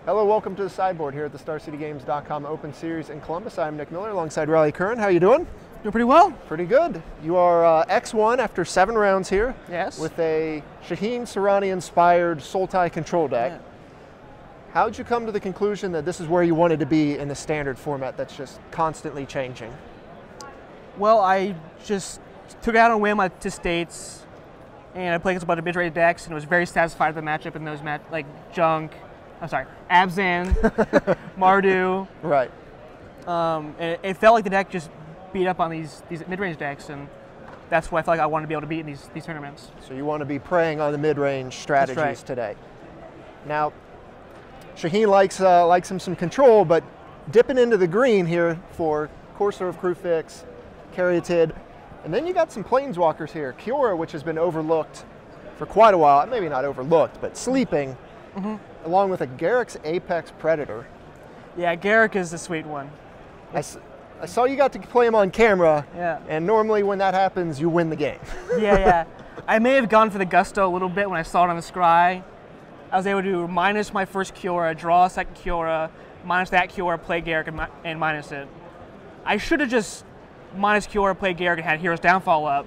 Hello, welcome to the sideboard here at the StarCityGames.com Open Series in Columbus. I'm Nick Miller alongside Riley Curran. How you doing? Doing pretty well. Pretty good. You are X1 after 7 rounds here. Yes. With a Shaheen Soorani-inspired Sultai control deck. Yeah. How'd you come to the conclusion that this is where you wanted to be in the standard format that's just constantly changing? Well, I just took it out on a whim to States, and I played against a bunch of mid-range decks, and was very satisfied with the matchup in those Abzan, Mardu. Right. And it felt like the deck just beat up on these mid-range decks, and that's what I felt like I wanted to be able to beat in these tournaments. So you want to be preying on the mid-range strategies today. Now, Shaheen likes him some control, but dipping into the green here for Corsair of Kruphix, Caryatid, and then you got some planeswalkers here. Kiora, which has been overlooked for quite a while, maybe not overlooked, but sleeping, along with a Garruk's Apex Predator. Yeah, Garruk is the sweet one. I saw you got to play him on camera, Yeah. and normally when that happens, you win the game. Yeah. I may have gone for the gusto a little bit when I saw it on the scry. I was able to minus my first Kiora, draw a second Kiora, minus that Kiora, play Garruk, and minus it. I should have just minus Kiora, play Garruk, and had Hero's Downfall up.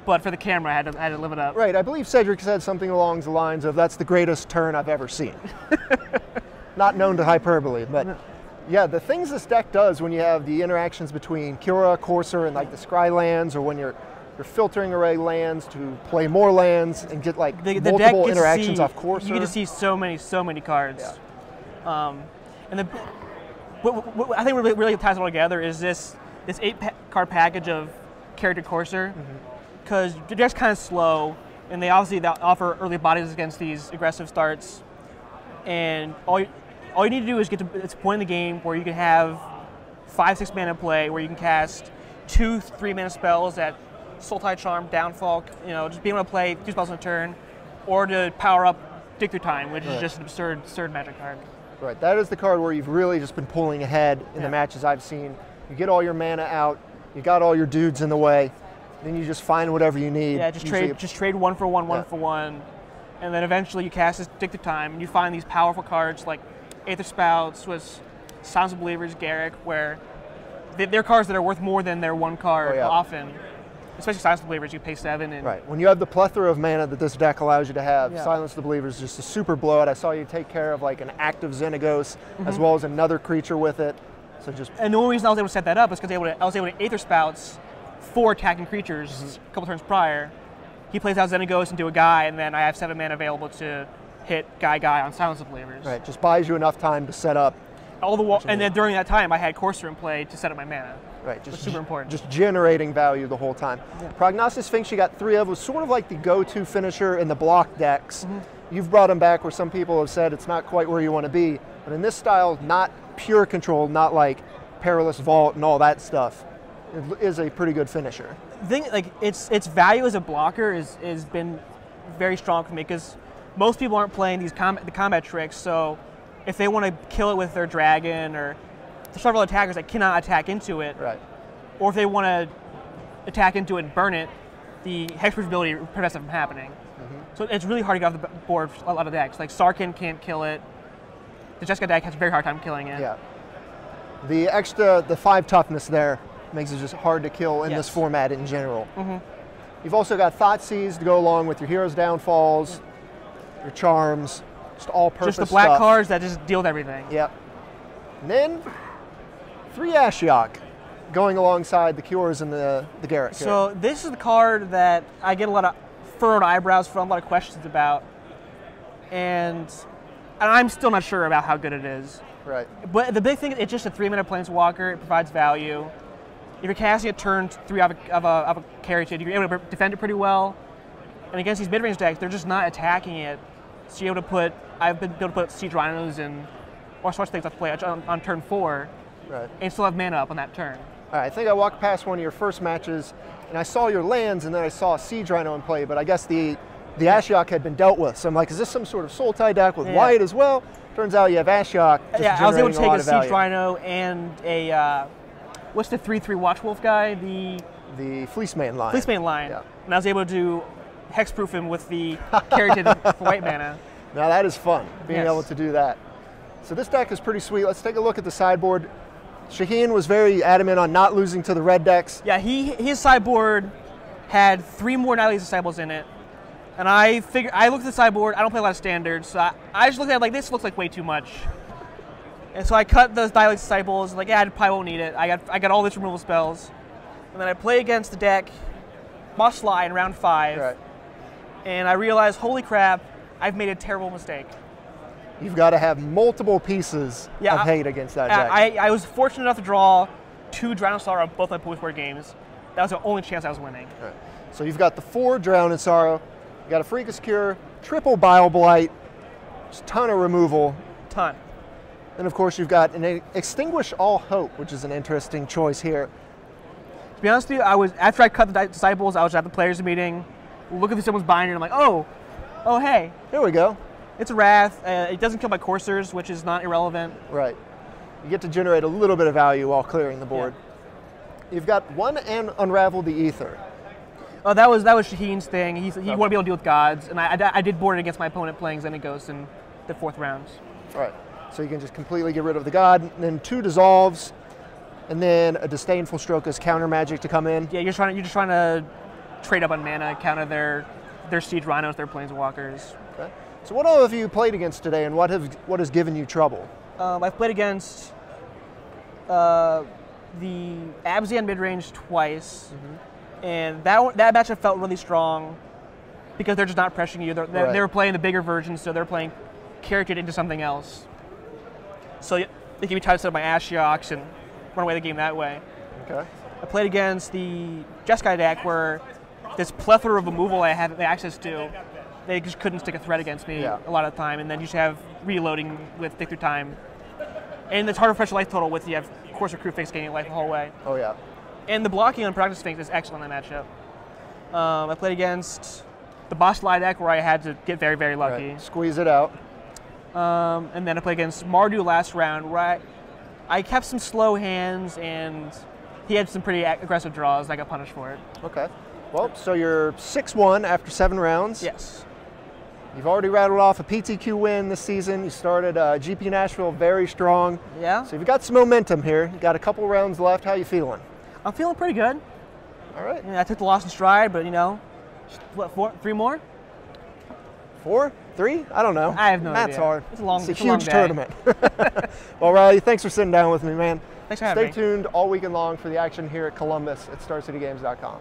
But for the camera, I had to live it up. Right, I believe Cedric said something along the lines of, that's the greatest turn I've ever seen. Not known to hyperbole, but yeah, the things this deck does when you have the interactions between Kiora, Corsair, and like the Scry lands, or when you're filtering array lands to play more lands and get like the multiple deck interactions off Corsair. You get to see so many cards. Yeah. And what I think really ties it all together is this 8-card package of character Corsair, because the deck's kind of slow, and they offer early bodies against these aggressive starts, and all you need to do is get to it's a point in the game where you can have 5-6 mana play, where you can cast 2-3 mana spells at Sultai Charm, Downfall, just being able to play 2 spells in a turn, or to power up Dig Through Time, which is just an absurd magic card. Right, that is the card where you've really just been pulling ahead in the matches I've seen. You get all your mana out, you got all your dudes in the way, then you just find whatever you need. Yeah, just trade 1 for 1, 1 for 1, and then eventually you cast this Dig Through Time, and you find these powerful cards like Aether Spouts, with Silence of Believers, Garruk, where they're cards that are worth more than their one card often. Especially Silence of the Believers, you pay 7. And right, when you have the plethora of mana that this deck allows you to have, Silence of the Believers is just a super blowout. I saw you take care of like an active Xenagos as well as another creature with it. So and the only reason I was able to set that up is because I was able to Aether Spouts 4 attacking creatures a couple turns prior. He plays out Xenagos into a guy, and then I have 7 mana available to hit guy on Silence of the Believers. Right, just buys you enough time to set up. And then during that time, I had Corsair in play to set up my mana. Right, just super important. Just generating value the whole time. Prognostic Sphinx, you got 3 of, was sort of like the go-to finisher in the block decks. You've brought him back where some people have said it's not quite where you want to be, but in this style, not pure control, not like Perilous Vault and all that stuff. It is a pretty good finisher. The thing, like its value as a blocker is been very strong for me, because most people aren't playing the combat tricks. So if they want to kill it with their dragon, or there's several attackers that cannot attack into it, or if they want to attack into it and burn it, the hexproof ability prevents it from happening. So it's really hard to get off the board for a lot of decks. Like Sarkhan can't kill it. The Jessica deck has a very hard time killing it. Yeah. The 5 toughness there makes it just hard to kill in this format in general. You've also got Thoughtseize to go along with your Hero's Downfalls, your Charms, just all-purpose Just the black stuff. cards that just deal with everything. Yep. And then 3 Ashiok going alongside the Cures and the Garruk. So this is the card that I get a lot of furrowed eyebrows from, a lot of questions about, and I'm still not sure about how good it is. Right. But the big thing, it's just a 3-mana Planeswalker. It provides value. If you're casting it turn 3 of a Caryatid, you're able to defend it pretty well. And against these mid-range decks, they're just not attacking it. So you're able to put, I've been able to put Siege Rhinos and all sorts of things I play on turn 4, and still have mana up on that turn. All right, I think I walked past one of your first matches, and I saw your lands, and then I saw a Siege Rhino in play, but I guess the Ashiok had been dealt with. So I'm like, is this some sort of Sultai deck with white as well? Turns out you have Ashiok. I was able to take a Siege Rhino and a, what's the 3/3 Watchwolf guy? The Fleecemane line. Fleecemane line. Yeah. And I was able to hexproof him with the Caryatid for white mana. Now that is fun, being able to do that. So this deck is pretty sweet. Let's take a look at the sideboard. Shaheen was very adamant on not losing to the red decks. Yeah, his sideboard had 3 more Nihilation Disciples in it. And I looked at the sideboard, I don't play a lot of standards, so I just looked at it like, this looks like way too much. And so I cut those Nihilation Disciples, like, yeah, I probably won't need it. I got all these removal spells. And then I play against the deck, Boss Sly in round 5. Right. And I realized, holy crap, I've made a terrible mistake. You've got to have multiple pieces of hate against that deck. I was fortunate enough to draw 2 Drown in Sorrow on both my Pool Sport games. That was the only chance I was winning. Right. So you've got the 4 Drown in Sorrow, you got a Freakus Cure, triple Bile Blight, just a ton of removal. Ton. And of course you've got an Extinguish All Hope, which is an interesting choice here. To be honest with you, after I cut the Disciples, I was at the players' meeting, looking at someone's binder, and I'm like, oh hey. There we go. It's a Wrath. It doesn't kill my coursers, which is not irrelevant. Right. You get to generate a little bit of value while clearing the board. Yeah. You've got 1 and Unravel the Ether. Oh, that was Shaheen's thing. He wanted to be able to deal with gods, and I did board it against my opponent playing Zenith Ghost in the 4th rounds. All right. So you can just completely get rid of the god, and then 2 Dissolves, and then a Disdainful Stroke as counter magic to come in. Yeah, you're just trying to trade up on mana, counter their Siege Rhinos, their Planeswalkers. Okay. So what all have you played against today, and what has given you trouble? I've played against the Abzan midrange twice, and that matchup felt really strong because they're just not pressuring you. They were playing the bigger version, so they're playing charactered into something else. So they can be tied to my Ashiok and run away the game that way. Okay. I played against the Jeskai deck where this plethora of removal I had access to, they just couldn't stick a threat against me a lot of the time, and then you should have reloading with Thick Through Time. And it's harder to pressure life total with you have Courser Crew Fix gaining life the whole way. Oh yeah. And the blocking on Practice Sphinx is excellent in that matchup. I played against the Boss Sly deck where I had to get very, very lucky. Right. Squeeze it out. And then I played against Mardu last round where I kept some slow hands and he had some pretty aggressive draws. I got punished for it. Okay. Well, so you're 6-1 after 7 rounds. Yes. You've already rattled off a PTQ win this season. You started GP Nashville very strong. Yeah. So you've got some momentum here. You got a couple rounds left. How you feeling? I'm feeling pretty good. All right. I took the loss in stride, but what, 3 more? 4? 3? I don't know. I have no idea. That's hard. It's a huge tournament. Well, Riley, thanks for sitting down with me, man. Thanks for having me. Stay tuned all weekend long for the action here at Columbus at StarCityGames.com.